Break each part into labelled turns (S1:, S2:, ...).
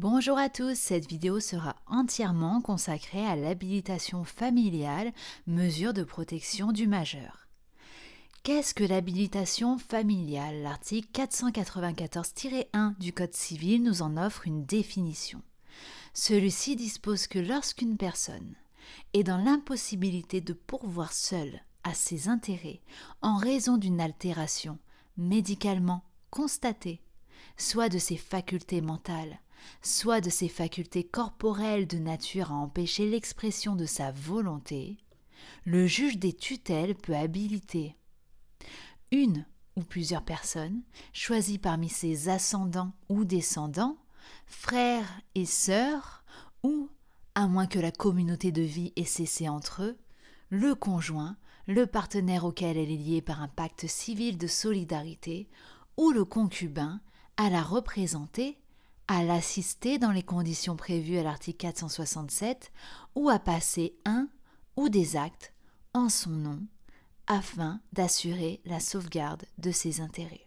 S1: Bonjour à tous, cette vidéo sera entièrement consacrée à l'habilitation familiale, mesure de protection du majeur. Qu'est-ce que l'habilitation familiale? L'article 494-1 du Code civil nous en offre une définition. Celui-ci dispose que lorsqu'une personne est dans l'impossibilité de pourvoir seule à ses intérêts en raison d'une altération médicalement constatée, soit de ses facultés mentales, soit de ses facultés corporelles de nature à empêcher l'expression de sa volonté, le juge des tutelles peut habiliter une ou plusieurs personnes choisies parmi ses ascendants ou descendants, frères et sœurs, ou, à moins que la communauté de vie ait cessé entre eux, le conjoint, le partenaire auquel elle est liée par un pacte civil de solidarité, ou le concubin, à la représenter, à l'assister dans les conditions prévues à l'article 467 ou à passer un ou des actes en son nom afin d'assurer la sauvegarde de ses intérêts.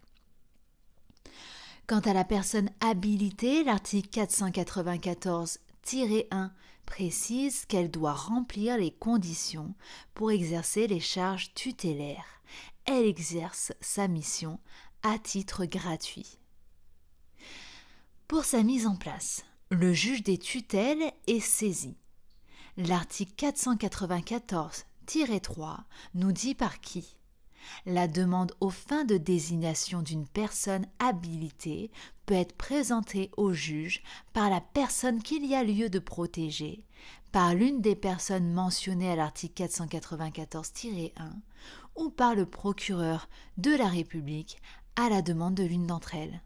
S1: Quant à la personne habilitée, l'article 494-1 précise qu'elle doit remplir les conditions pour exercer les charges tutélaires. Elle exerce sa mission à titre gratuit. Pour sa mise en place, le juge des tutelles est saisi. L'article 494-3 nous dit par qui. La demande aux fins de désignation d'une personne habilitée peut être présentée au juge par la personne qu'il y a lieu de protéger, par l'une des personnes mentionnées à l'article 494-1 ou par le procureur de la République à la demande de l'une d'entre elles.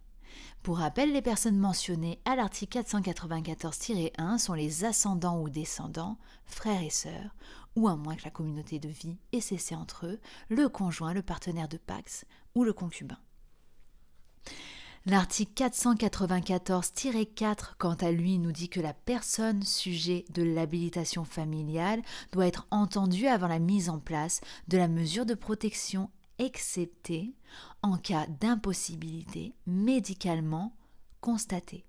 S1: Pour rappel, les personnes mentionnées à l'article 494-1 sont les ascendants ou descendants, frères et sœurs, ou à moins que la communauté de vie ait cessé entre eux, le conjoint, le partenaire de Pacs ou le concubin. L'article 494-4, quant à lui, nous dit que la personne sujet de l'habilitation familiale doit être entendue avant la mise en place de la mesure de protection excepté en cas d'impossibilité médicalement constatée.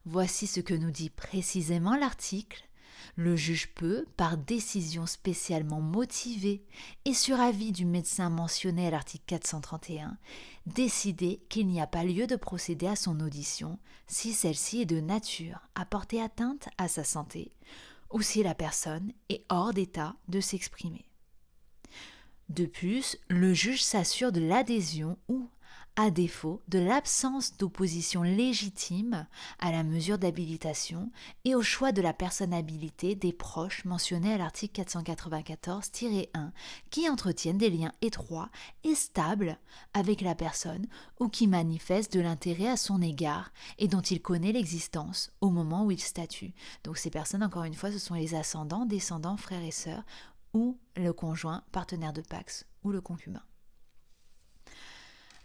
S1: Voici ce que nous dit précisément l'article. Le juge peut, par décision spécialement motivée et sur avis du médecin mentionné à l'article 431, décider qu'il n'y a pas lieu de procéder à son audition si celle-ci est de nature à porter atteinte à sa santé ou si la personne est hors d'état de s'exprimer. De plus, le juge s'assure de l'adhésion ou, à défaut, de l'absence d'opposition légitime à la mesure d'habilitation et au choix de la personne habilitée des proches mentionnés à l'article 494-1 qui entretiennent des liens étroits et stables avec la personne ou qui manifestent de l'intérêt à son égard et dont il connaît l'existence au moment où il statue. Donc ces personnes, encore une fois, ce sont les ascendants, descendants, frères et sœurs, ou le conjoint, partenaire de Pacs ou le concubin.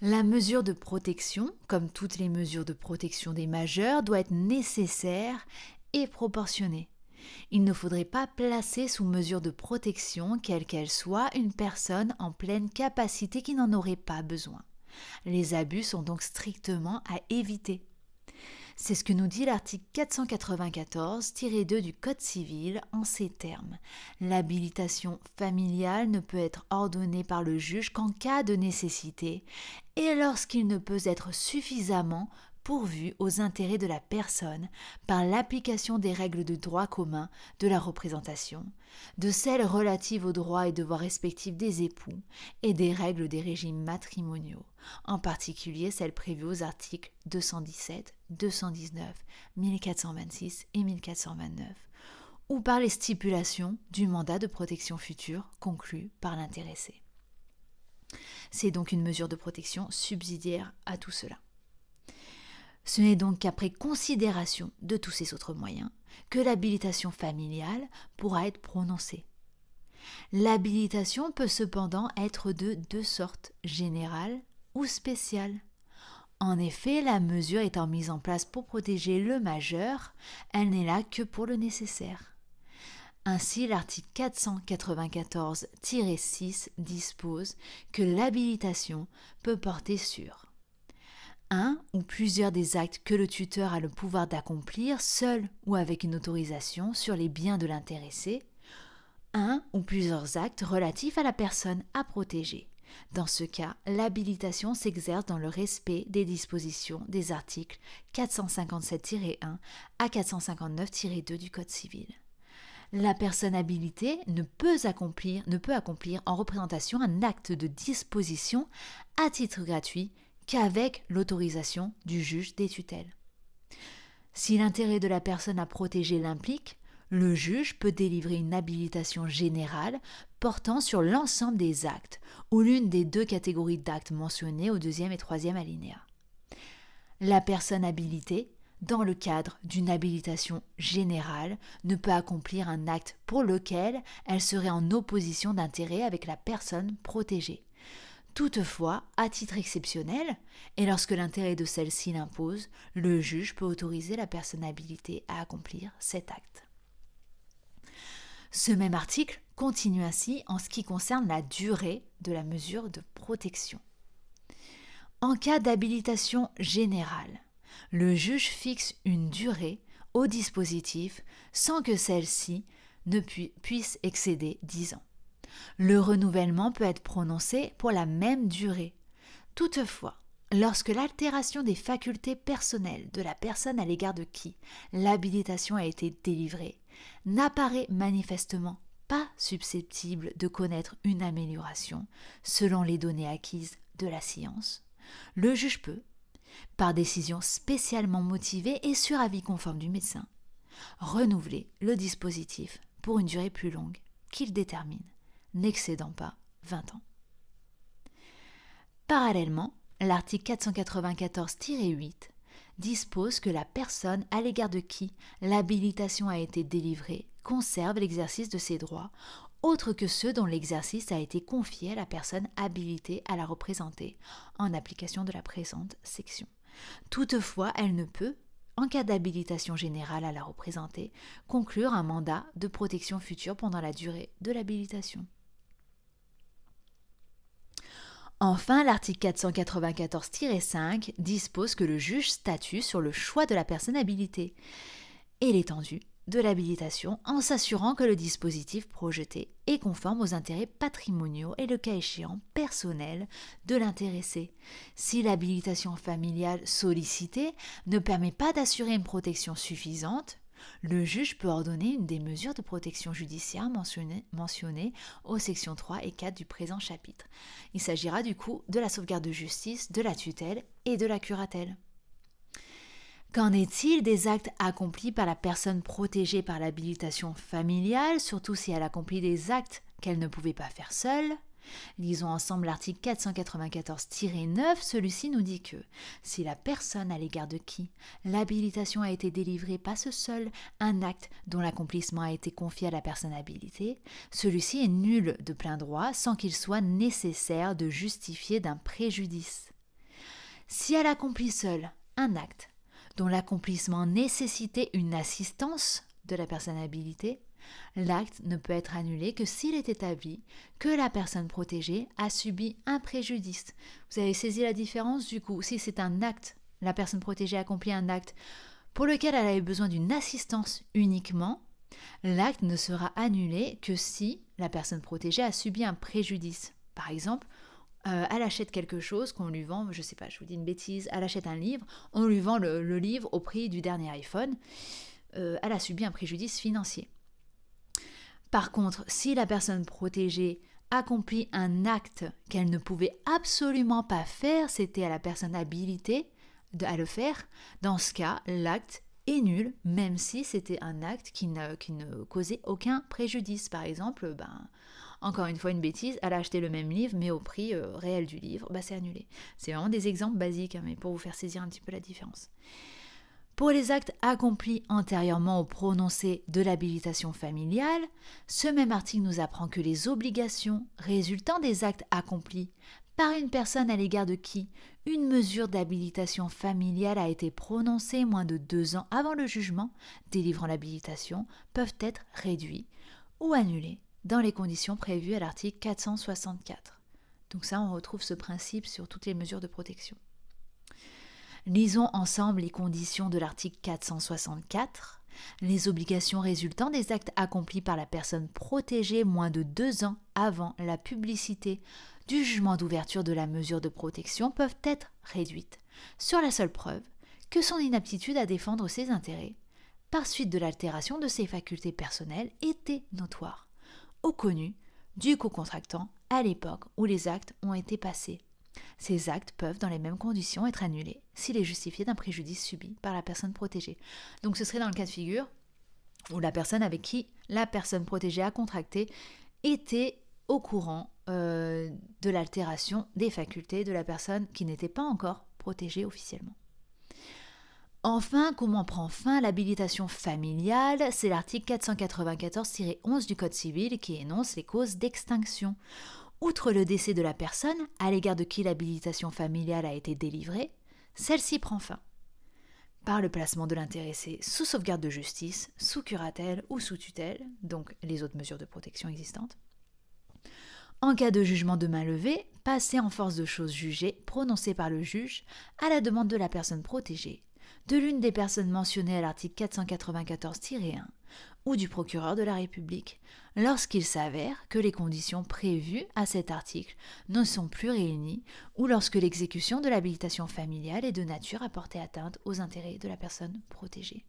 S1: La mesure de protection, comme toutes les mesures de protection des majeurs, doit être nécessaire et proportionnée. Il ne faudrait pas placer sous mesure de protection, quelle qu'elle soit, une personne en pleine capacité qui n'en aurait pas besoin. Les abus sont donc strictement à éviter. C'est ce que nous dit l'article 494-2 du Code civil en ces termes. L'habilitation familiale ne peut être ordonnée par le juge qu'en cas de nécessité et lorsqu'il ne peut être suffisamment pourvu aux intérêts de la personne par l'application des règles de droit commun de la représentation, de celles relatives aux droits et devoirs respectifs des époux et des règles des régimes matrimoniaux, en particulier celles prévues aux articles 217, 219, 1426 et 1429, ou par les stipulations du mandat de protection future conclu par l'intéressé. C'est donc une mesure de protection subsidiaire à tout cela. Ce n'est donc qu'après considération de tous ces autres moyens que l'habilitation familiale pourra être prononcée. L'habilitation peut cependant être de deux sortes, générale ou spéciale. En effet, la mesure étant mise en place pour protéger le majeur, elle n'est là que pour le nécessaire. Ainsi, l'article 494-6 dispose que l'habilitation peut porter sur Un ou plusieurs des actes que le tuteur a le pouvoir d'accomplir, seul ou avec une autorisation, sur les biens de l'intéressé. Un ou plusieurs actes relatifs à la personne à protéger. Dans ce cas, l'habilitation s'exerce dans le respect des dispositions des articles 457-1 à 459-2 du Code civil. La personne habilitée ne peut accomplir en représentation un acte de disposition à titre gratuit qu'avec l'autorisation du juge des tutelles. Si l'intérêt de la personne à protéger l'implique, le juge peut délivrer une habilitation générale portant sur l'ensemble des actes ou l'une des deux catégories d'actes mentionnées au 2e et 3e alinéa. La personne habilitée, dans le cadre d'une habilitation générale, ne peut accomplir un acte pour lequel elle serait en opposition d'intérêt avec la personne protégée. Toutefois, à titre exceptionnel, et lorsque l'intérêt de celle-ci l'impose, le juge peut autoriser la personne habilitée à accomplir cet acte. Ce même article continue ainsi en ce qui concerne la durée de la mesure de protection. En cas d'habilitation générale, le juge fixe une durée au dispositif sans que celle-ci ne puisse excéder 10 ans. Le renouvellement peut être prononcé pour la même durée. Toutefois, lorsque l'altération des facultés personnelles de la personne à l'égard de qui l'habilitation a été délivrée n'apparaît manifestement pas susceptible de connaître une amélioration selon les données acquises de la science, le juge peut, par décision spécialement motivée et sur avis conforme du médecin, renouveler le dispositif pour une durée plus longue qu'il détermine, n'excédant pas 20 ans. Parallèlement, l'article 494-8 dispose que la personne à l'égard de qui l'habilitation a été délivrée conserve l'exercice de ses droits, autres que ceux dont l'exercice a été confié à la personne habilitée à la représenter, en application de la présente section. Toutefois, elle ne peut, en cas d'habilitation générale à la représenter, conclure un mandat de protection future pendant la durée de l'habilitation. Enfin, l'article 494-5 dispose que le juge statue sur le choix de la personne habilitée et l'étendue de l'habilitation en s'assurant que le dispositif projeté est conforme aux intérêts patrimoniaux et le cas échéant personnels de l'intéressé. Si l'habilitation familiale sollicitée ne permet pas d'assurer une protection suffisante, le juge peut ordonner une des mesures de protection judiciaire mentionnées aux sections 3 et 4 du présent chapitre. Il s'agira du coup de la sauvegarde de justice, de la tutelle et de la curatelle. Qu'en est-il des actes accomplis par la personne protégée par l'habilitation familiale, surtout si elle accomplit des actes qu'elle ne pouvait pas faire seule ? Lisons ensemble l'article 494-9, celui-ci nous dit que si la personne à l'égard de qui l'habilitation a été délivrée passe seul un acte dont l'accomplissement a été confié à la personne habilitée, celui-ci est nul de plein droit sans qu'il soit nécessaire de justifier d'un préjudice. Si elle accomplit seule un acte dont l'accomplissement nécessitait une assistance de la personne habilitée, l'acte ne peut être annulé que s'il est établi que la personne protégée a subi un préjudice. Vous avez saisi la différence du coup. Si c'est un acte, la personne protégée accomplit un acte pour lequel elle avait besoin d'une assistance uniquement, l'acte ne sera annulé que si la personne protégée a subi un préjudice. Par exemple, elle achète quelque chose qu'on lui vend, je sais pas, je vous dis une bêtise, elle achète un livre, on lui vend le livre au prix du dernier iPhone, elle a subi un préjudice financier. Par contre, si la personne protégée accomplit un acte qu'elle ne pouvait absolument pas faire, c'était à la personne habilitée à le faire, dans ce cas, l'acte est nul, même si c'était un acte qui ne causait aucun préjudice. Par exemple, encore une fois une bêtise, elle a acheté le même livre, mais au prix réel du livre, c'est annulé. C'est vraiment des exemples basiques, mais pour vous faire saisir un petit peu la différence. Pour les actes accomplis antérieurement au prononcé de l'habilitation familiale, ce même article nous apprend que les obligations résultant des actes accomplis par une personne à l'égard de qui une mesure d'habilitation familiale a été prononcée moins de 2 ans avant le jugement délivrant l'habilitation peuvent être réduits ou annulés dans les conditions prévues à l'article 464. Donc ça, on retrouve ce principe sur toutes les mesures de protection. Lisons ensemble les conditions de l'article 464. Les obligations résultant des actes accomplis par la personne protégée moins de 2 ans avant la publicité du jugement d'ouverture de la mesure de protection peuvent être réduites sur la seule preuve que son inaptitude à défendre ses intérêts, par suite de l'altération de ses facultés personnelles, était notoire ou connue du co-contractant à l'époque où les actes ont été passés. Ces actes peuvent, dans les mêmes conditions, être annulés s'il est justifié d'un préjudice subi par la personne protégée. Donc ce serait dans le cas de figure où la personne avec qui la personne protégée a contracté était au courant de l'altération des facultés de la personne qui n'était pas encore protégée officiellement. Enfin, comment prend fin l'habilitation familiale? C'est l'article 494-11 du Code civil qui énonce les causes d'extinction. Outre le décès de la personne à l'égard de qui l'habilitation familiale a été délivrée, celle-ci prend fin par le placement de l'intéressé sous sauvegarde de justice, sous curatelle ou sous tutelle, donc les autres mesures de protection existantes. En cas de jugement de main levée, passé en force de chose jugée, prononcé par le juge à la demande de la personne protégée, de l'une des personnes mentionnées à l'article 494-1 ou du procureur de la République, lorsqu'il s'avère que les conditions prévues à cet article ne sont plus réunies ou lorsque l'exécution de l'habilitation familiale est de nature à porter atteinte aux intérêts de la personne protégée.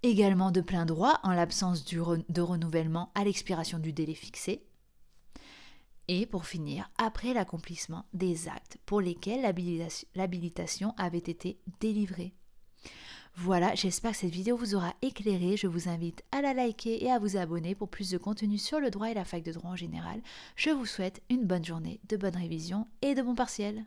S1: Également de plein droit en l'absence de renouvellement à l'expiration du délai fixé. Et pour finir, après l'accomplissement des actes pour lesquels l'habilitation avait été délivrée. Voilà, j'espère que cette vidéo vous aura éclairé. Je vous invite à la liker et à vous abonner pour plus de contenu sur le droit et la fac de droit en général. Je vous souhaite une bonne journée, de bonnes révisions et de bons partiels.